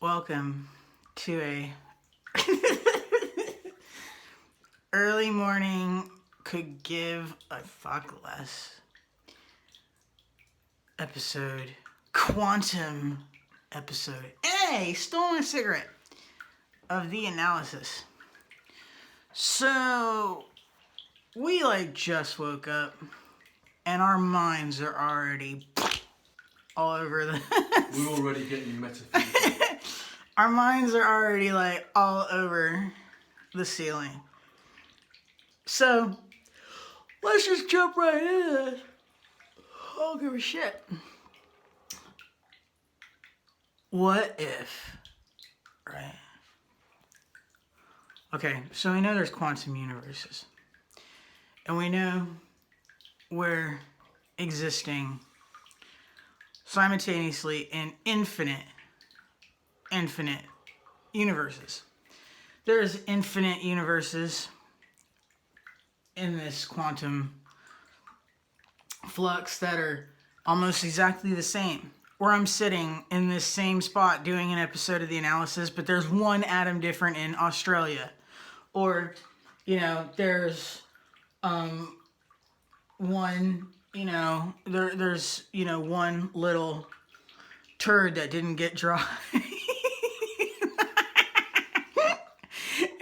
Welcome to a early morning could give a fuck less episode, quantum episode. Hey, stole my cigarette of the analysis. So we just woke up and our minds are already all over the We're already getting metaphysical. Our minds are already all over the ceiling. So let's just jump right into this. I don't give a shit. What if, right? Okay, so we know there's quantum universes. And we know we're existing simultaneously in infinite universes. There's infinite universes in this quantum flux that are almost exactly the same. Where I'm sitting in this same spot doing an episode of the analysis, but there's one atom different in Australia. Or, there's one, there's, one little turd that didn't get dry.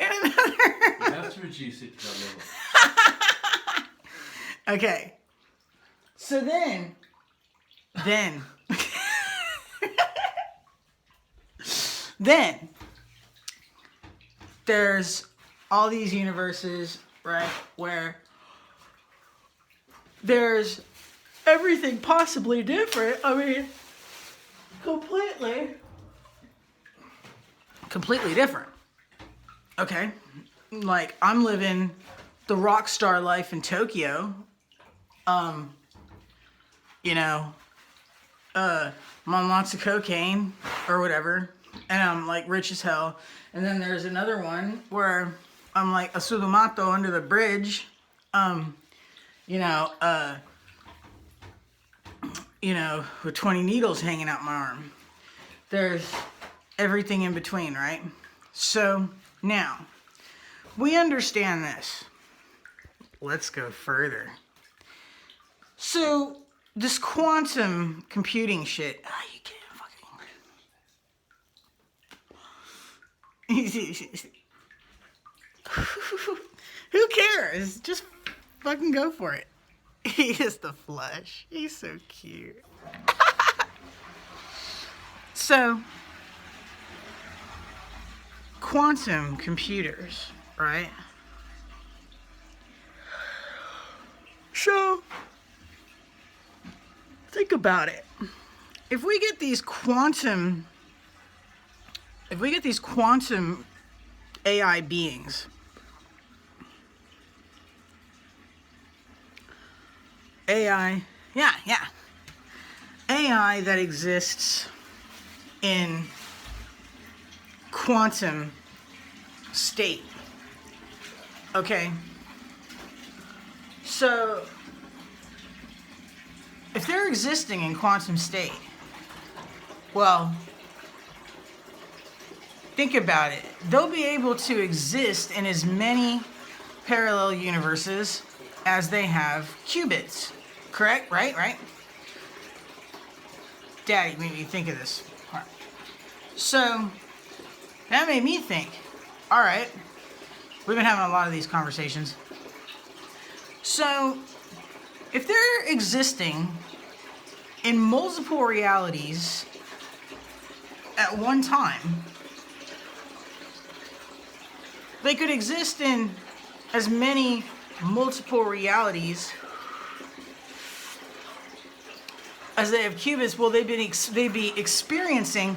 And another. You have to reduce it to that level. Okay. So then there's all these universes, right, where there's everything possibly different. I mean, completely different. Okay? I'm living the rock star life in Tokyo. I'm on lots of cocaine or whatever, and I'm rich as hell. And then there's another one where I'm a sudomato under the bridge, with 20 needles hanging out my arm. There's everything in between, right? So now we understand this. Let's go further. So this quantum computing shit. You can't fucking. Who cares? Just fucking go for it. He is the flesh. He's so cute. So, quantum computers, right? So, think about it. If we get these quantum AI beings, AI that exists in quantum state. Okay? So, if they're existing in quantum state, well, think about it. They'll be able to exist in as many parallel universes as they have qubits. Correct? Right? Daddy made me think of this. All right. So, that made me think, all right, we've been having a lot of these conversations. So, if they're existing in multiple realities at one time, they could exist in as many multiple realities as they have qubits. Well, they'd be experiencing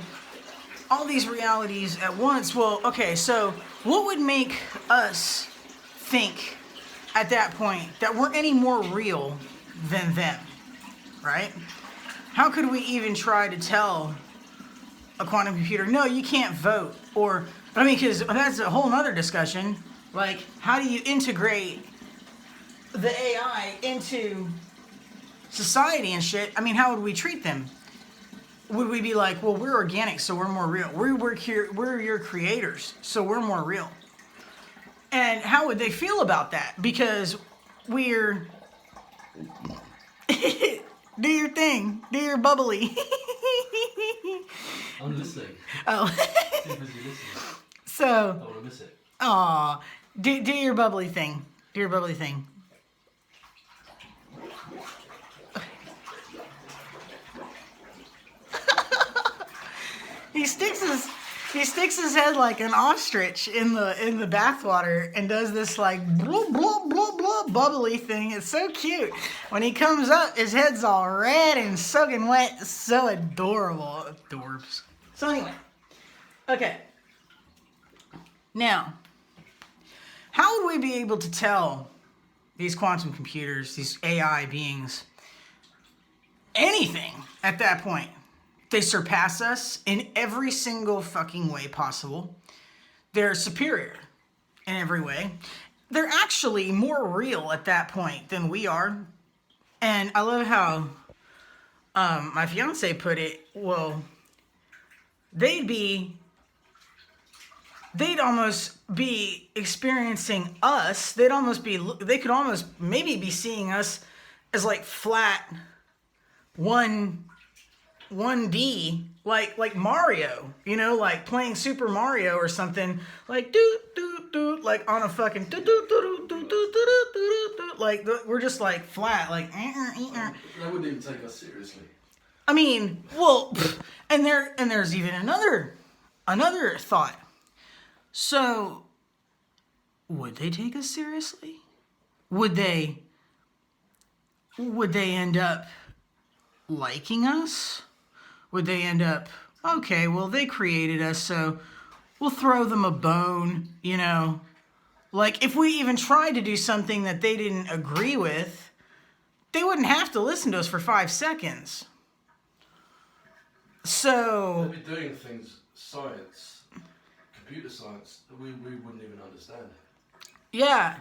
all these realities at once. Well, okay, so what would make us think at that point that we're any more real than them, right? How could we even try to tell a quantum computer, no, you can't vote? Or, because that's a whole nother discussion. How do you integrate the AI into society and shit? How would we treat them? would we be like, well, we're organic, so we're more real. We're your creators, so we're more real. And how would they feel about that? Because we're do your thing, do your bubbly. I'm listening. Oh, Too busy listening. I so don't want to miss it. aw, do your bubbly thing. Do your bubbly thing. He sticks his head like an ostrich in the bathwater and does this like blah blah blah blah bubbly thing. It's so cute. When he comes up, his head's all red and soaking wet. It's so adorable. Adorbs. So anyway, okay. Now, how would we be able to tell these quantum computers, these AI beings, anything at that point? They surpass us in every single fucking way possible. They're superior in every way. They're actually more real at that point than we are. And I love how my fiance put it. Well, they'd almost be experiencing us. They could almost maybe be seeing us as like flat 1D, like Mario, you know, like playing Super Mario or something, like like on a fucking like we're just like flat, like. They wouldn't even take us seriously. I mean, well, and there's even another thought. So, would they take us seriously? Would they end up liking us? Would they end up, okay, well, they created us, so we'll throw them a bone, you know? Like, if we even tried to do something that they didn't agree with, they wouldn't have to listen to us for 5 seconds. So... They'd be doing things, science, computer science, that we wouldn't even understand. Yeah.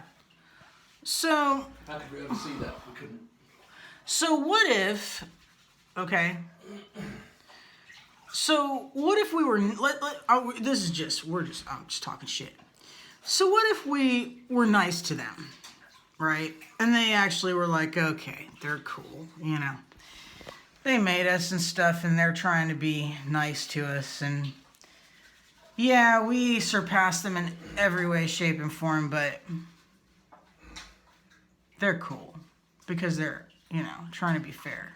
So... How could we ever see that? We couldn't. So what if... Okay... So what if we were I'm just talking shit. So what if we were nice to them, right? And they actually were like, okay, they're cool, you know. They made us and stuff, and they're trying to be nice to us, and yeah, we surpassed them in every way, shape, and form, but they're cool because they're, you know, trying to be fair.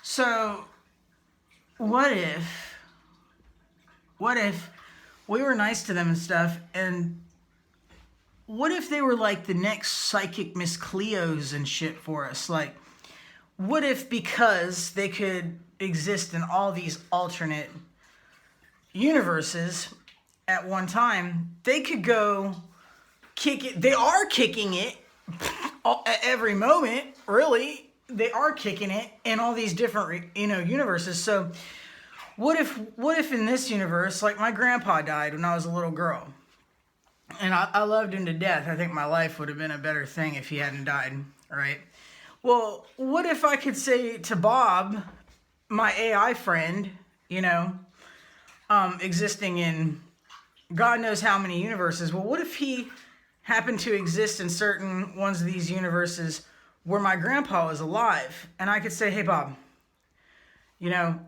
So what if we were nice to them and stuff, and what if they were like the next psychic Miss Cleos and shit for us? Like, what if because they could exist in all these alternate universes at one time, they could go kick it. They are kicking it at every moment, really. They are kicking it in all these different, you know, universes. So what if in this universe, like my grandpa died when I was a little girl, and I loved him to death. I think my life would have been a better thing if he hadn't died, right? Well, what if I could say to Bob, my AI friend, you know, existing in God knows how many universes, well, what if he happened to exist in certain ones of these universes where my grandpa was alive, and I could say, hey, Bob, you know,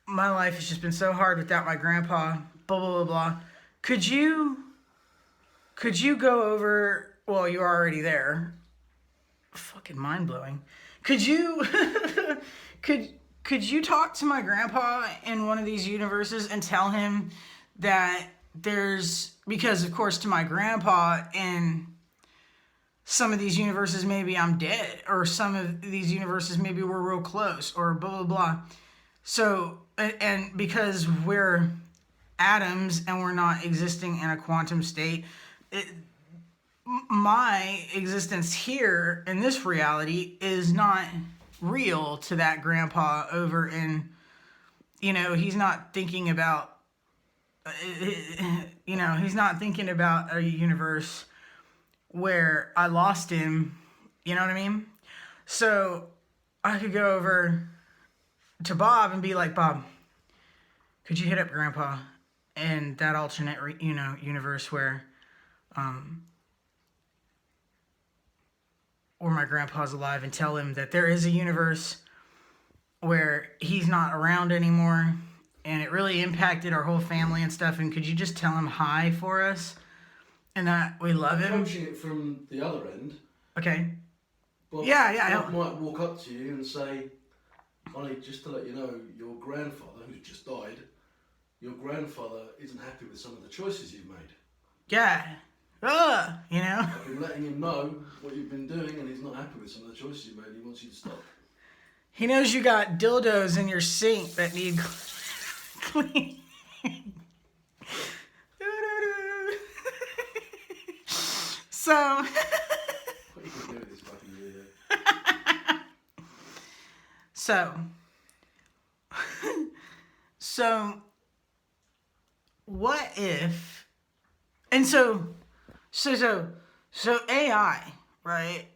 my life has just been so hard without my grandpa, blah, blah, blah, blah. Could you go over, well, you're already there. Fucking mind-blowing. Could you, could you talk to my grandpa in one of these universes and tell him that because of course to my grandpa in some of these universes, maybe I'm dead, or some of these universes, maybe we're real close, or blah, blah, blah. So, and because we're atoms and we're not existing in a quantum state, my existence here in this reality is not real to that grandpa over in, you know, he's not thinking about, you know, he's not thinking about a universe where I lost him, you know what I mean? So I could go over to Bob and be like, Bob, could you hit up Grandpa in that alternate, universe where my grandpa's alive, and tell him that there is a universe where he's not around anymore and it really impacted our whole family and stuff, and could you just tell him hi for us and that we love him? Approaching it from the other end. Okay. Bob, Yeah. Bob might walk up to you and say, Honey, just to let you know, your grandfather, who's just died, your grandfather isn't happy with some of the choices you've made. Yeah. I've been letting him know what you've been doing, and he's not happy with some of the choices you made. He wants you to stop. He knows you got dildos in your sink that need clean. So. What are you going to do with this fucking video? So, what if, and so AI, right?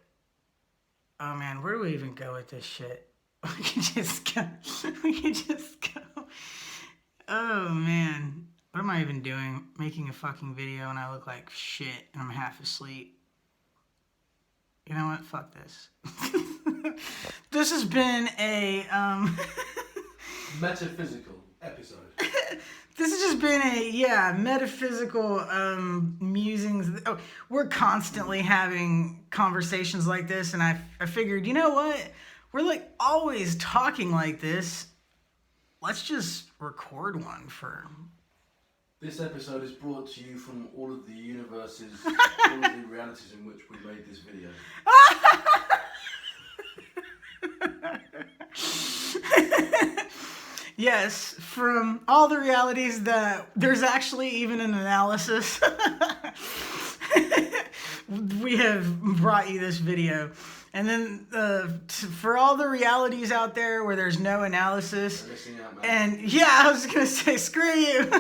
Oh man, where do we even go with this shit? We can just go. Oh man, what am I even doing? Making a fucking video and I look like shit and I'm half asleep. You know what? Fuck this. This has been a metaphysical episode. This has just been a metaphysical musings. Oh, we're constantly having conversations like this, and I figured, you know what? We're like always talking like this. Let's just record one for. This episode is brought to you from all of the universes, all of the realities in which we made this video. Yes, from all the realities that there's actually even an analysis. We have brought you this video. And then for all the realities out there where there's no analysis, and I was gonna say, screw you.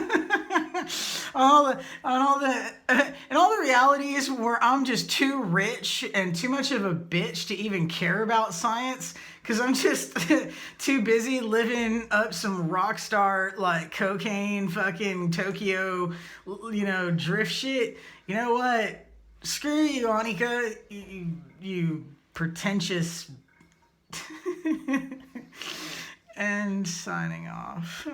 on all the realities where I'm just too rich and too much of a bitch to even care about science, because I'm just too busy living up some rock star like cocaine fucking Tokyo, drift shit. You know what? Screw you, Anicka. You pretentious. And signing off.